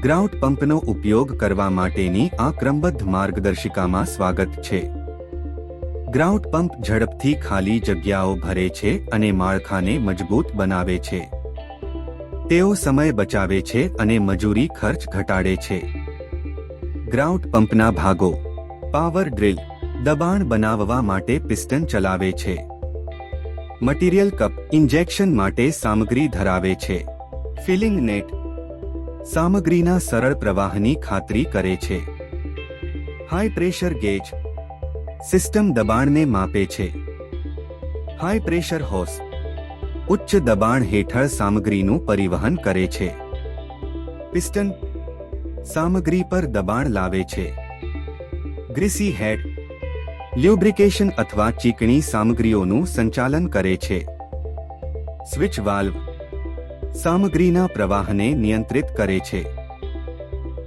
ગ્રાઉટ પંપનો ઉપયોગ કરવા માટેની આ ક્રમબદ્ધ માર્ગદર્શિકામાં સ્વાગત છે. ગ્રાઉટ પંપ ઝડપથી ખાલી જગ્યાઓ ભરે છે અને માળખાને મજબૂત બનાવે છે. તેઓ સમય બચાવે છે અને મજૂરી ખર્ચ ઘટાડે છે. ગ્રાઉટ પંપના ભાગો: પાવર ડ્રીલ દબાણ બનાવવા માટે પિસ્ટન ચલાવે છે. મટીરીયલ કપ ઇન્જેક્શન માટે સામગ્રી ધરાવે છે. ફિલિંગ નેટ સામગ્રીના સરળ પ્રવાહની ખાતરી કરે છે. હાઈ પ્રેશર ગેજ સિસ્ટમ દબાણને માપે છે. હાઈ પ્રેશર હોસ ઉચ્ચ દબાણ હેઠળ સામગ્રીનું પરિવહન કરે છે. પિસ્ટન સામગ્રી પર દબાણ લાવે છે. ગ્રીસી હેડ લ્યુબ્રિકેશન અથવા ચીકણી સામગ્રીઓનું સંચાલન કરે છે. સ્વિચ વાલ્વ સામગ્રીના પ્રવાહને નિયંત્રિત કરે છે.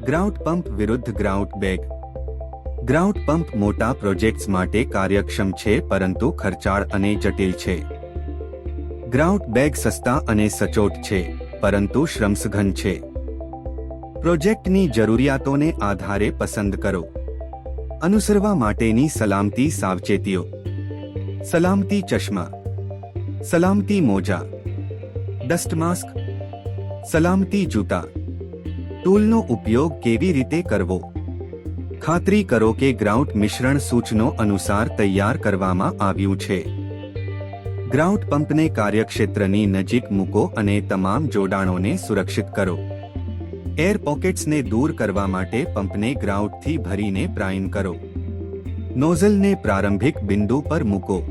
ગ્રાઉટ પંપ વિરુદ્ધ ગ્રાઉટ બેગ ગ્રાઉટ પંપ મોટા પ્રોજેક્ટ્સ માટે કાર્યક્ષમ છે પરંતુ ખર્ચાળ અને જટિલ છે. ગ્રાઉટ બેગ સસ્તા અને સચોટ છે પરંતુ શ્રમસઘન છે. પ્રોજેક્ટની જરૂરિયાતોને આધારે પસંદ કરો. અનુસરવા માટેની સલામતી સાવચેતીઓ: સલામતી ચશ્મા, સલામતી મોજા, ડસ્ટ માસ્ક, સલામતી જૂતા. ટૂલનો ઉપયોગ કેવી રીતે કરવો? ખાતરી કરો કે ગ્રાઉટ મિશ્રણ સૂચનો અનુસાર તૈયાર કરવામાં આવ્યું છે. ગ્રાઉટ પંપને કાર્યક્ષેત્રની નજીક મૂકો અને તમામ જોડાણોને સુરક્ષિત કરો. એર પોકેટ્સને દૂર કરવા માટે પંપને ગ્રાઉટથી ભરીને પ્રાઇમ કરો. નોઝલને પ્રારંભિક બિંદુ પર મૂકો.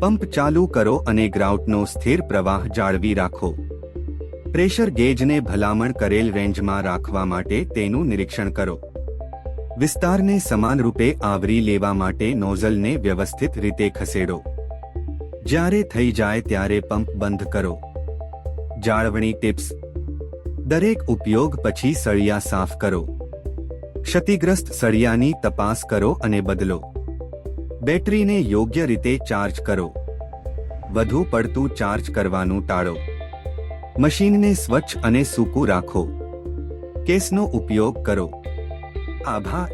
પંપ ચાલુ કરો અને ગ્રાઉટનો સ્થિર પ્રવાહ જાળવી રાખો. પ્રેશર ગેજને ભલામણ કરેલ રેન્જમાં રાખવા માટે તેનું નિરીક્ષણ કરો. વિસ્તારને સમાનરૂપે આવરી લેવા માટે નોઝલને વ્યવસ્થિત રીતે ખસેડો. જ્યારે થઈ જાય ત્યારે પંપ બંધ કરો. જાળવણી ટિપ્સ: દરેક ઉપયોગ પછી સળિયા સાફ કરો. ક્ષતિગ્રસ્ત સળિયાની તપાસ કરો અને બદલો. બેટરીને યોગ્ય રીતે ચાર્જ કરો. વધુ પડતું ચાર્જ કરવાનું ટાળો. મશીનને સ્વચ્છ અને સૂકું રાખો. કેસનો ઉપયોગ કરો. આભાર.